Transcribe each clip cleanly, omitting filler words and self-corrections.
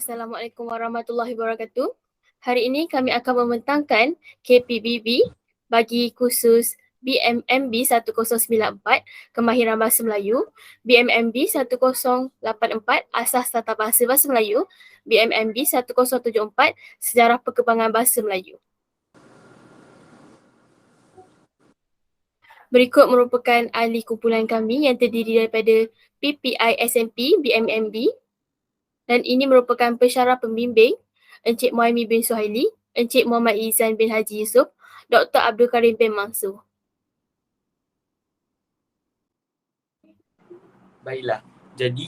Assalamualaikum warahmatullahi wabarakatuh. Hari ini kami akan membentangkan KPBB bagi kursus BMMB 1094 Kemahiran Bahasa Melayu, BMMB 1084 Asas Tata Bahasa Bahasa Melayu, BMMB 1074 Sejarah Perkembangan Bahasa Melayu. Berikut merupakan ahli kumpulan kami yang terdiri daripada PPI SMP BMMB, dan ini merupakan pensyarah pembimbing Encik Muhaimi bin Suhaili, Encik Muhammad Izan bin Haji Yusof, Dr. Abdul Karim bin Mansur. Baiklah, jadi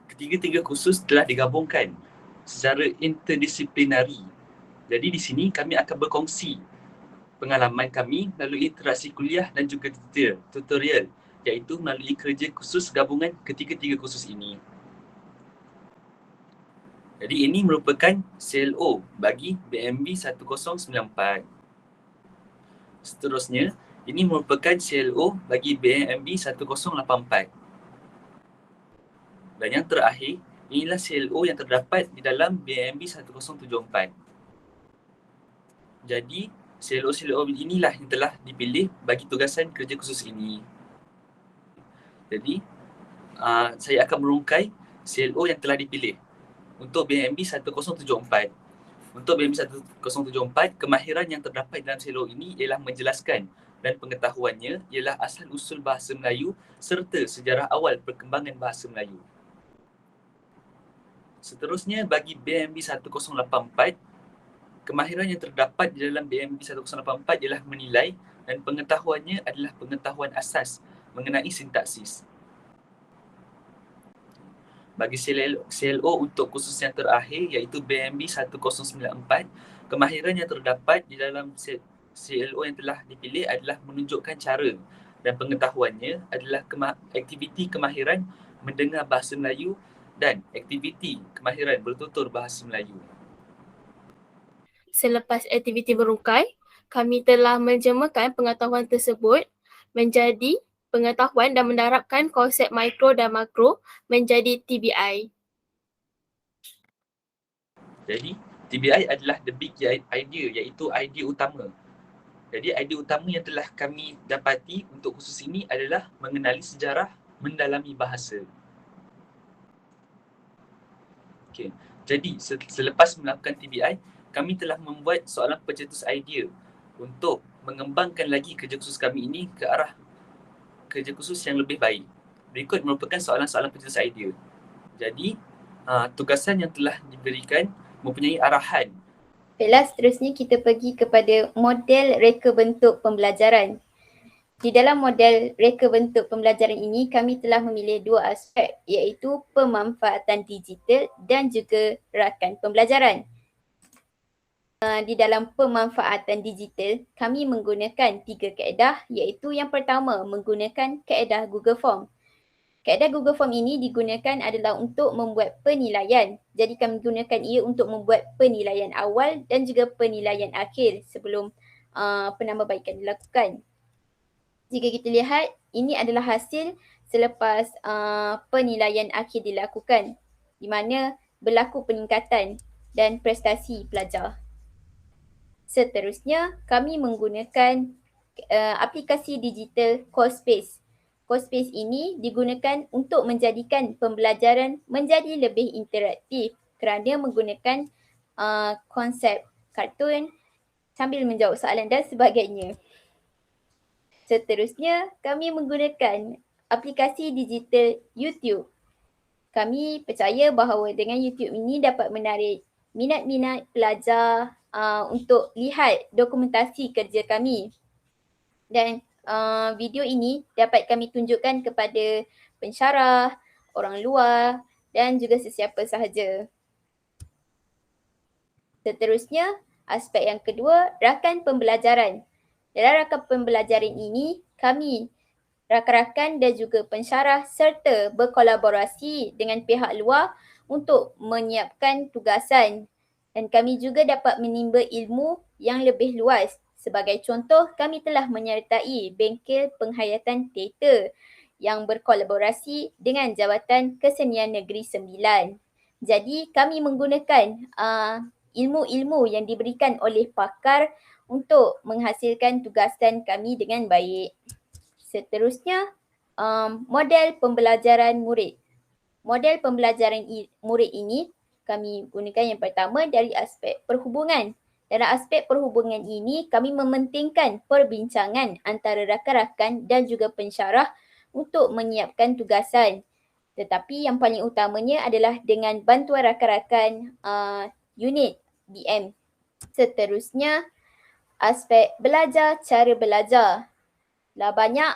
ketiga-tiga kursus telah digabungkan secara interdisiplinari. Jadi di sini kami akan berkongsi pengalaman kami melalui interaksi kuliah dan juga tutorial, iaitu melalui kerja khusus gabungan ketiga-tiga kursus ini. Jadi ini merupakan CLO bagi BMB 1094. Seterusnya, ini merupakan CLO bagi BMB 1084. Dan yang terakhir, inilah CLO yang terdapat di dalam BMB 1074. Jadi, CLO inilah yang telah dipilih bagi tugasan kerja khusus ini. Jadi, saya akan merungkai CLO yang telah dipilih. Untuk BMB 1074. Untuk BMB 1074, kemahiran yang terdapat dalam CLO ini ialah menjelaskan dan pengetahuannya ialah asal-usul bahasa Melayu serta sejarah awal perkembangan bahasa Melayu. Seterusnya, bagi BMB 1084, kemahiran yang terdapat di dalam BMB 1084 ialah menilai dan pengetahuannya adalah pengetahuan asas mengenai sintaksis. Bagi CLO untuk kursus yang terakhir iaitu BMB 1094, kemahiran yang terdapat di dalam CLO yang telah dipilih adalah menunjukkan cara dan pengetahuannya adalah aktiviti kemahiran mendengar bahasa Melayu dan aktiviti kemahiran bertutur bahasa Melayu. Selepas aktiviti berungkai, kami telah menjemakan pengetahuan tersebut menjadi pengetahuan dan mendarabkan konsep mikro dan makro menjadi TBI. Jadi, TBI adalah the big idea, iaitu idea utama. Jadi, idea utama yang telah kami dapati untuk kursus ini adalah mengenali sejarah mendalami bahasa. Okay. Jadi, selepas melakukan TBI, kami telah membuat soalan pencetus idea untuk mengembangkan lagi kerja khusus kami ini ke arah kerja khusus yang lebih baik. Berikut merupakan soalan-soalan pencetus idea. Jadi, tugasan yang telah diberikan mempunyai arahan. Baiklah, seterusnya kita pergi kepada model reka bentuk pembelajaran. Di dalam model reka bentuk pembelajaran ini, kami telah memilih dua aspek, iaitu pemanfaatan digital dan juga rakan pembelajaran. Di dalam pemanfaatan digital, kami menggunakan 3 kaedah, iaitu yang pertama menggunakan kaedah Google Form. Kaedah Google Form ini digunakan adalah untuk membuat penilaian. Jadi kami gunakan ia untuk membuat penilaian awal dan juga penilaian akhir sebelum penambahbaikan dilakukan. Jika kita lihat, ini adalah hasil selepas penilaian akhir dilakukan, di mana berlaku peningkatan dan prestasi pelajar. Seterusnya, kami menggunakan aplikasi digital CourseSpace. CourseSpace ini digunakan untuk menjadikan pembelajaran menjadi lebih interaktif kerana menggunakan konsep kartun sambil menjawab soalan dan sebagainya. Seterusnya, kami menggunakan aplikasi digital YouTube. Kami percaya bahawa dengan YouTube ini dapat menarik minat-minat pelajar untuk lihat dokumentasi kerja kami. Dan video ini dapat kami tunjukkan kepada pensyarah, orang luar dan juga sesiapa sahaja. Seterusnya, aspek yang kedua, rakan pembelajaran. Dalam rakan pembelajaran ini, kami rakan-rakan dan juga pensyarah serta berkolaborasi dengan pihak luar untuk menyiapkan tugasan. Dan kami juga dapat menimba ilmu yang lebih luas. Sebagai contoh, kami telah menyertai bengkel penghayatan teater yang berkolaborasi dengan Jabatan Kesenian Negeri Sembilan. Jadi kami menggunakan ilmu-ilmu yang diberikan oleh pakar untuk menghasilkan tugasan kami dengan baik. Seterusnya, model pembelajaran murid. Model pembelajaran murid ini kami gunakan yang pertama dari aspek perhubungan. Dalam aspek perhubungan ini, kami mementingkan perbincangan antara rakan-rakan dan juga pensyarah untuk menyiapkan tugasan. Tetapi yang paling utamanya adalah dengan bantuan rakan-rakan unit BM. Seterusnya, aspek belajar, cara belajar. Banyak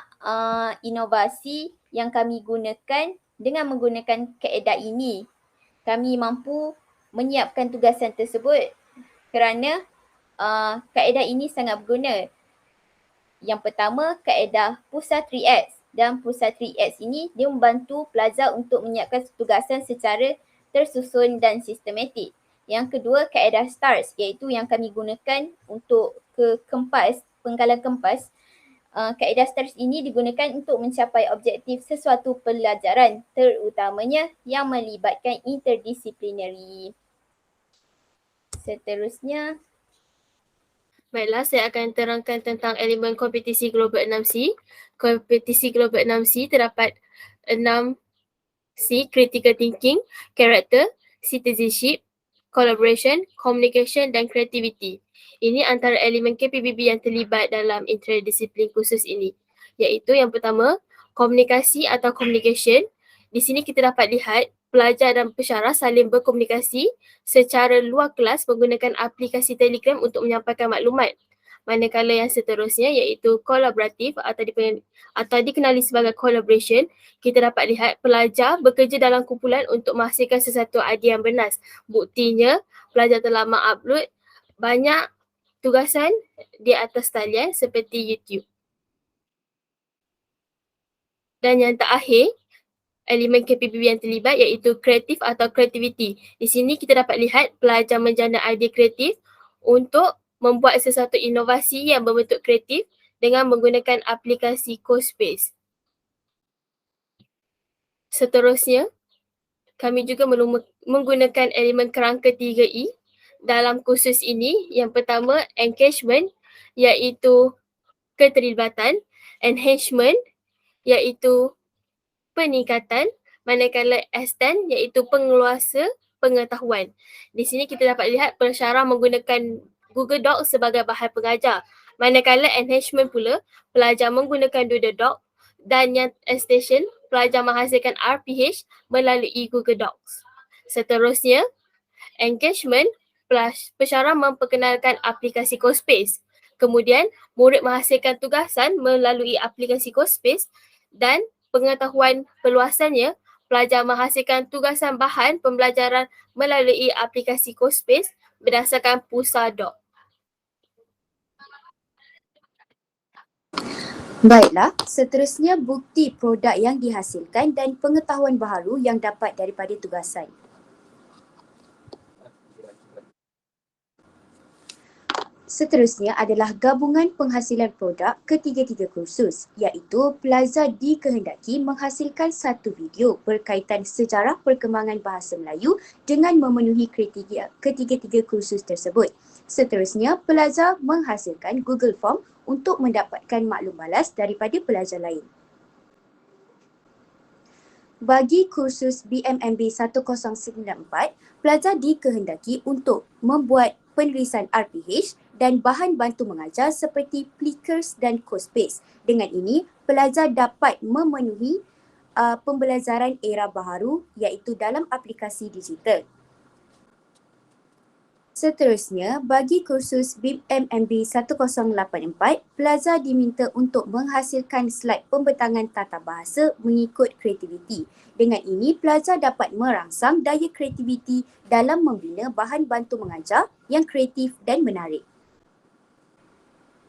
inovasi yang kami gunakan dengan menggunakan kaedah ini. Kami mampu menyiapkan tugasan tersebut kerana kaedah ini sangat berguna. Yang pertama, kaedah pusat 3X. Dan pusat 3X ini dia membantu pelajar untuk menyiapkan tugasan secara tersusun dan sistematik. Yang kedua, kaedah STARS iaitu yang kami gunakan untuk penggalan kempas. Kaedah STARS ini digunakan untuk mencapai objektif sesuatu pelajaran terutamanya yang melibatkan interdisciplinary. Seterusnya, Baiklah, saya akan terangkan tentang elemen kompetisi global 6C. Kompetisi global 6C terdapat 6C: critical thinking, character, citizenship, collaboration, communication dan creativity. Ini antara elemen KPBB yang terlibat dalam interdisiplin khusus ini, iaitu yang pertama, komunikasi atau communication. Di sini kita dapat lihat pelajar dan pensyarah saling berkomunikasi secara luar kelas menggunakan aplikasi Telegram untuk menyampaikan maklumat. Manakala yang seterusnya iaitu kolaboratif atau dikenali sebagai collaboration, kita dapat lihat pelajar bekerja dalam kumpulan untuk menghasilkan sesuatu idea yang bernas. Buktinya, pelajar telah mengupload banyak tugasan di atas talian seperti YouTube. Dan yang terakhir, elemen KPBB yang terlibat iaitu kreatif atau creativity. Di sini kita dapat lihat pelajar menjana idea kreatif untuk membuat sesuatu inovasi yang berbentuk kreatif dengan menggunakan aplikasi CoSpace. Seterusnya, kami juga menggunakan elemen kerangka 3E dalam kursus ini. Yang pertama, engagement iaitu keterlibatan, enhancement iaitu peningkatan, manakala extend iaitu pengeluasa pengetahuan. Di sini kita dapat lihat pensyarah menggunakan Google Docs sebagai bahan pengajar, manakala enhancement pula pelajar menggunakan Doodle Doc, dan yang extension pelajar menghasilkan RPH melalui Google Docs. Seterusnya, engagement, pensyarah memperkenalkan aplikasi CoSpace. Kemudian, murid menghasilkan tugasan melalui aplikasi CoSpace dan pengetahuan perluasannya, pelajar menghasilkan tugasan bahan pembelajaran melalui aplikasi CoSpace berdasarkan Pusa Doc. Baiklah, seterusnya bukti produk yang dihasilkan dan pengetahuan baharu yang dapat daripada tugasan. Seterusnya adalah gabungan penghasilan produk ketiga-tiga kursus, iaitu pelajar dikehendaki menghasilkan satu video berkaitan sejarah perkembangan bahasa Melayu dengan memenuhi kriteria ketiga-tiga kursus tersebut. Seterusnya, pelajar menghasilkan Google Form untuk mendapatkan maklum balas daripada pelajar lain. Bagi kursus BMMB 1094, pelajar dikehendaki untuk membuat penulisan RPH dan bahan bantu mengajar seperti Plickers dan CoSpace. Dengan ini, pelajar dapat memenuhi pembelajaran era baharu iaitu dalam aplikasi digital. Seterusnya, bagi kursus BMMB 1084, pelajar diminta untuk menghasilkan slide pembentangan tata bahasa mengikut kreativiti. Dengan ini, pelajar dapat merangsang daya kreativiti dalam membina bahan bantu mengajar yang kreatif dan menarik.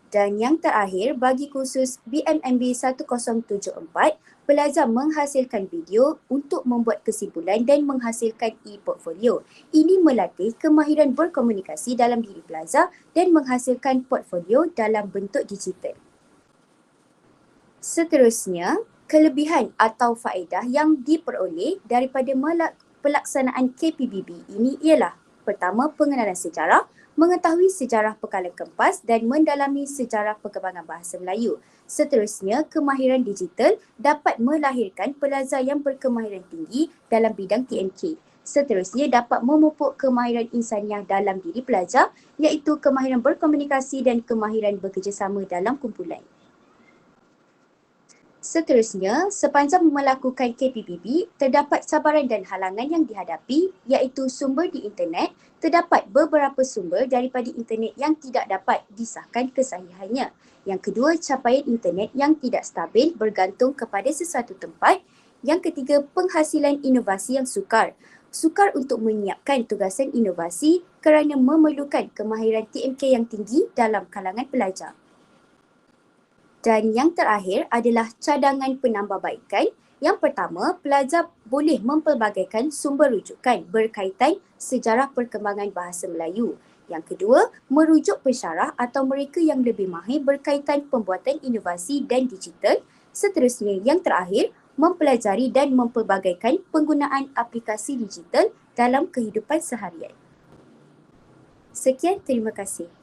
Dan yang terakhir, bagi kursus BMMB 1074, pelajar menghasilkan video untuk membuat kesimpulan dan menghasilkan e-portfolio. Ini melatih kemahiran berkomunikasi dalam diri pelajar dan menghasilkan portfolio dalam bentuk digital. Seterusnya, Kelebihan atau faedah yang diperoleh daripada pelaksanaan KPBB ini ialah: pertama, pengenalan sejarah, mengetahui sejarah Pekalan Kempas dan mendalami sejarah perkembangan bahasa Melayu. Seterusnya, kemahiran digital dapat melahirkan pelajar yang berkemahiran tinggi dalam bidang TMK. Seterusnya, dapat memupuk kemahiran insaniah dalam diri pelajar, iaitu kemahiran berkomunikasi dan kemahiran bekerjasama dalam kumpulan. Seterusnya, sepanjang melakukan KPBB, terdapat cabaran dan halangan yang dihadapi, iaitu sumber di internet. Terdapat beberapa sumber daripada internet yang tidak dapat disahkan kesahihannya. Yang kedua, capaian internet yang tidak stabil bergantung kepada sesuatu tempat. Yang ketiga, penghasilan inovasi yang sukar. Sukar untuk menyiapkan tugasan inovasi kerana memerlukan kemahiran TMK yang tinggi dalam kalangan pelajar. Dan yang terakhir adalah cadangan penambahbaikan. Yang pertama, pelajar boleh mempelbagaikan sumber rujukan berkaitan sejarah perkembangan bahasa Melayu. Yang kedua, merujuk pensyarah atau mereka yang lebih mahir berkaitan pembuatan inovasi dan digital. Seterusnya, yang terakhir, mempelajari dan mempelbagaikan penggunaan aplikasi digital dalam kehidupan seharian. Sekian, terima kasih.